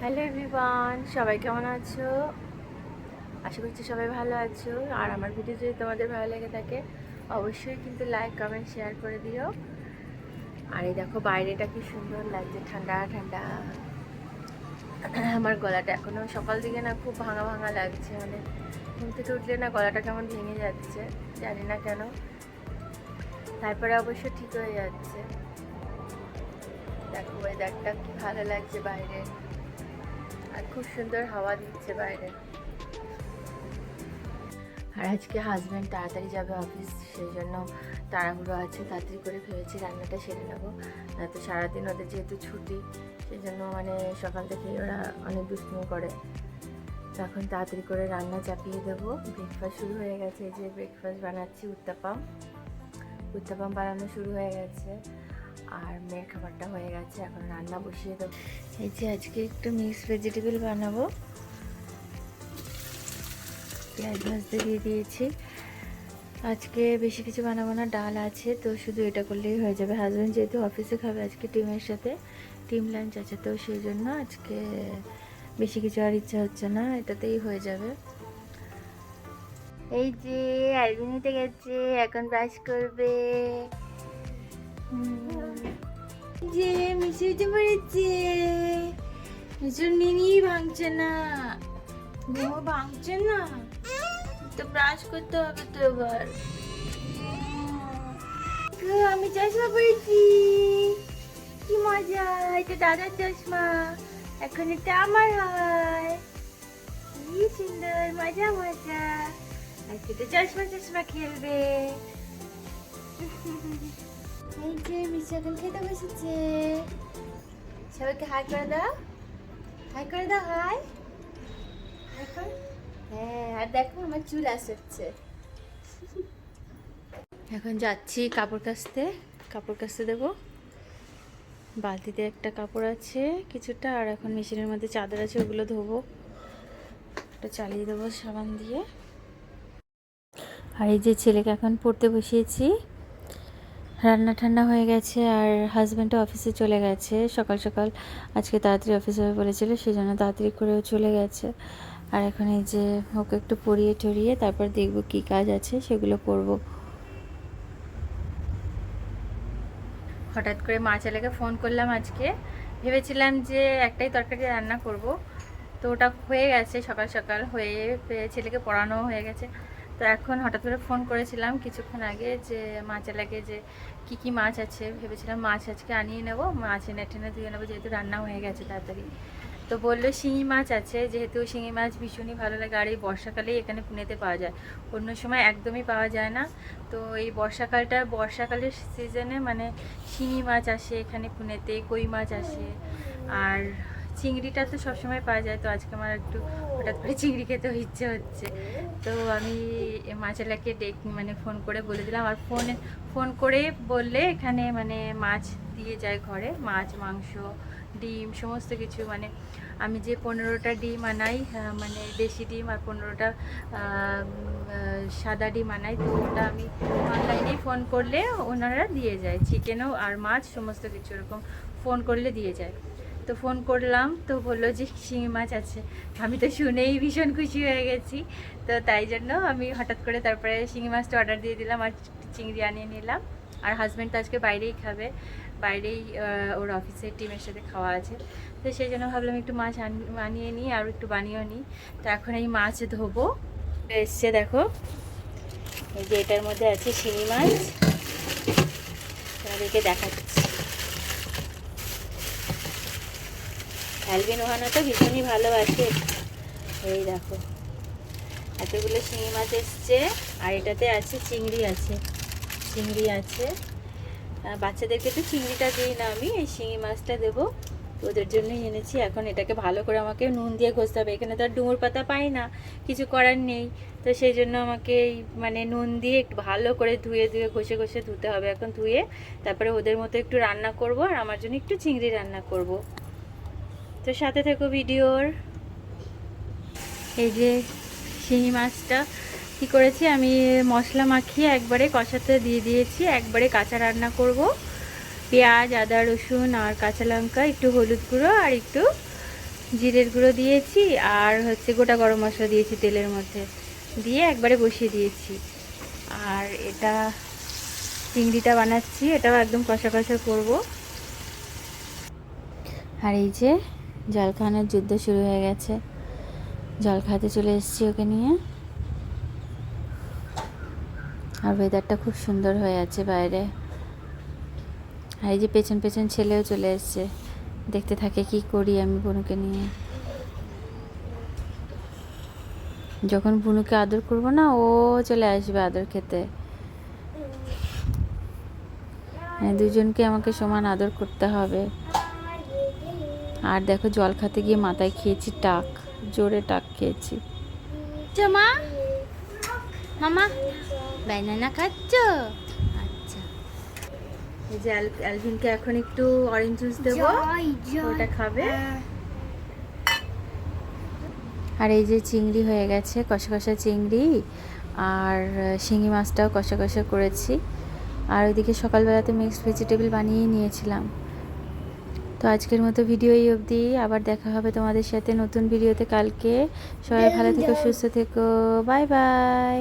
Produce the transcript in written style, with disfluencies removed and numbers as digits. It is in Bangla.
হ্যালো এভরিওয়ান, সবাই কেমন আছো? আশা করছি সবাই ভালো আছো। আর আমার ভিডিও যদি তোমাদের ভালো লেগে থাকে অবশ্যই কিন্তু লাইক কমেন্ট শেয়ার করে দিও। আর এই দেখো বাইরেটা কি সুন্দর লাগছে, ঠান্ডা ঠান্ডা। আমার গলাটা এখনো সকাল দিকে না খুব ভাঙা ভাঙা লাগছে, মানে ঘুম থেকে উঠলে না গলাটা কেমন ভেঙে যাচ্ছে, জানি না কেন। তারপরে অবশ্য ঠিক হয়ে যাচ্ছে। দেখো ওয়েদারটা কি ভালো লাগছে বাইরে, আর খুব সুন্দর হাওয়া দিচ্ছে বাইরে। আর আজকে হাজব্যান্ড তাড়াতাড়ি যাবে অফিস, সেই জন্য তাড়াহুড়ো আছে, তাড়াতাড়ি করে ভেবেছি রান্নাটা সেরে নেবো। তো সারাদিন ওদের যেহেতু ছুটি, সেই জন্য মানে সকাল থেকেই ওরা অনেক দুষ্টুমি করে। তো এখন তাড়াতাড়ি করে রান্না চাপিয়ে দেবো। ব্রেকফাস্ট শুরু হয়ে গেছে, এই যে ব্রেকফাস্ট বানাচ্ছি, উত্তাপাম উত্তাপাম বানানো শুরু হয়ে গেছে। আর মেয়ের খাবারটা হয়ে গেছে, এখন রান্না বসিয়ে দেবো। এই যে আজকে একটু মিক্স ভেজিটেবল বানাবো, পেঁয়াজ ভাজতে দিয়ে দিয়েছি। আজকে বেশি কিছু বানাবো না, ডাল আছে তো শুধু এটা করলেই হয়ে যাবে। হাজব্যান্ড যেহেতু অফিসে খাবে আজকে টিমের সাথে, টিম লাঞ্চ আছে, তো সেই জন্য আজকে বেশি কিছু আর ইচ্ছা হচ্ছে না, এটাতেই হয়ে যাবে। এই যে আলবিনিতে গেছে, এখন ব্রাশ করবে। যে মিশে উঠে পড়েছে, মিশুর নিনি ভাঙছে না, ঘুমো ভাঙছে না, তো ব্রাশ করতে হবে তো এবার। আমি চশমা পরেছি, কি মজা, এটা দাদার চশমা, এখন এটা আমার হয়, কি সুন্দর, মজা মজা। আজকে তো চশমা চশমা খেলবে। এই যে মিশু এখন খেতে বসেছে, সবাইকে হাই করে দাও, হাই করে দাও, হাই হাই কর। হ্যাঁ, আর দেখো আমার চুল আসছে। এখন যাচ্ছি কাপড় কাচতে দেবো। বালতিতে একটা কাপড় আছে কিছুটা, আর এখন মেশিনের মধ্যে চাদর আছে, ওগুলো ধোবো। ওটা চালিয়ে দেবো সাবান দিয়ে। আর এই যে ছেলেকে এখন পড়তে বসিয়েছি। রান্না ঠান্না হয়ে গেছে, আর হাজব্যান্ডও অফিসে চলে গেছে সকাল সকাল। আজকে তাড়াতাড়ি অফিস হবে বলেছিল, সেই জন্য তাড়াতাড়ি করেও চলে গেছে। আর এখন এই যে ওকে একটু পরিয়ে টরিয়ে তারপর দেখবো কী কাজ আছে, সেগুলো করবো। হঠাৎ করে মা ছেলেকে ফোন করলাম আজকে, ভেবেছিলাম যে একটাই তরকারি রান্না করব, তো ওটা হয়ে গেছে সকাল সকাল হয়ে, ছেলেকে পড়ানো হয়ে গেছে। তো এখন হঠাৎ করে ফোন করেছিলাম কিছুক্ষণ আগে যে মাছ লাগে, যে কি কি মাছ আছে, ভেবেছিলাম মাছ আজকে আনিয়ে নেবো, মাছ এনে টেনে ধুয়ে নেবো, যেহেতু রান্না হয়ে গেছে তাড়াতাড়ি। তো বললো শিঙি মাছ আছে, যেহেতু শিঙি মাছ ভীষণই ভালো লাগে, আর এই বর্ষাকালেই এখানে পুনেতে পাওয়া যায়, অন্য সময় একদমই পাওয়া যায় না। তো এই বর্ষাকালের সিজনে মানে শিঙি মাছ আসে এখানে পুনেতে, কই মাছ আসে, আর চিংড়িটা তো সবসময় পাওয়া যায়। তো আজকে আমার একটু হঠাৎ করে চিংড়ি খেতেও ইচ্ছে হচ্ছে, তো আমি মাছওয়ালাকে মানে ফোন করে বলে দিলাম। আর ফোন করে বললে এখানে মানে মাছ দিয়ে যায় ঘরে, মাছ মাংস ডিম সমস্ত কিছু। মানে আমি যে 15টা ডিম আনাই, মানে দেশি ডিম, আর 15টা সাদা ডিম আনাই, তো ওটা আমি অনলাইনেই ফোন করলে ওনারা দিয়ে যায়, চিকেনও আর মাছ সমস্ত কিছু এরকম ফোন করলে দিয়ে যায়। তো ফোন করলাম, তো বললো যে শিঙি মাছ আছে। আমি তো শুনেই ভীষণ খুশি হয়ে গেছি, তো তাই জন্য আমি হঠাৎ করে তারপরে শিঙি মাছটা অর্ডার দিয়ে দিলাম, আর চিংড়ি আনিয়ে নিলাম। আর হাজব্যান্ড তো আজকে বাইরেই খাবে, বাইরেই ওর অফিসের টিমের সাথে খাওয়া আছে, তো সেই জন্য ভাবলাম একটু মাছ আনিয়ে নিই আর একটু বানিয়েও নিই। তো এখন এই মাছ ধোবো। এসছে দেখো, এই যে এটার মধ্যে আছে শিঙি মাছ, তোমাদেরকে দেখাচ্ছি। অ্যালবিন ওহানা তো ভীষণই ভালোবাসে। এই দেখো এতগুলো শিঙি মাছ এসছে, আর এটাতে আছে চিংড়ি আছে, চিংড়ি আছে। বাচ্চাদেরকে তো চিংড়িটা দিই না আমি, এই শিঙি মাছটা দেবো, তো ওদের জন্যই এনেছি। এখন এটাকে ভালো করে আমাকে নুন দিয়ে ঘষতে হবে, এখানে তো আর ডুমুর পাতা পাই না, কিছু করার নেই। তো সেই জন্য আমাকে মানে নুন দিয়ে একটু ভালো করে ধুয়ে ঘষে ঘষে ধুতে হবে। এখন ধুয়ে তারপরে ওদের মতো একটু রান্না করব, আর আমার জন্য একটু চিংড়ি রান্না করব। তো সাথে থেকো ভিডিওর। এই যে শিঙি মাছটা কি করেছি আমি, মশলা মাখিয়ে একবারে কষাতে দিয়ে দিয়েছি, একবারে কাঁচা রান্না করব। পেঁয়াজ আদা রসুন আর কাঁচা লঙ্কা, একটু হলুদ গুঁড়ো আর একটু জিরের গুঁড়ো দিয়েছি আর হচ্ছে গোটা গরম মশলা দিয়েছি তেলের মধ্যে, দিয়ে একবারে বসিয়ে দিয়েছি। আর এটা চিংড়িটা বানাচ্ছি, এটাও একদম কষা কষা করবো। আর এই যে জল খাওয়ানোর যুদ্ধ শুরু হয়ে গেছে, জল খাওয়াতে চলে এসেছি ওকে নিয়ে। আর ওয়েদারটা খুব সুন্দর হয়ে আছে বাইরে। আর এই যে পেছন পেছন ছেলেও চলে এসছে, দেখতে থাকে কি করি আমি বুনুকে নিয়ে। যখন বুনুকে আদর করব না, ও চলে আসবে আদর খেতে। দুজনকে আমাকে সমান আদর করতে হবে। আর দেখো জল খাতে গিয়ে মাথায় খেয়েছি টাক, জোরে টাক খেয়েছি। মা, মামা ব্যানানা খাচ্ছ? আচ্ছা, এই যে অ্যালভিনকে এখন একটু অরেঞ্জ জুস দেবো, ওটা খাবে। আর এই যে চিংড়ি হয়ে গেছে, কষা কষা চিংড়ি, আর শিঙি মাছটাও কষা কষা করেছি। আর ওইদিকে সকালবেলাতে মিক্সড ভেজিটেবল বানিয়ে নিয়েছিলাম। তো আজকের মতো ভিডিও এই অবধি, আবার দেখা হবে তোমাদের সাথে নতুন ভিডিওতে কালকে। সবাই ভালো থেকো, সুস্থ থেকো, বাই বাই।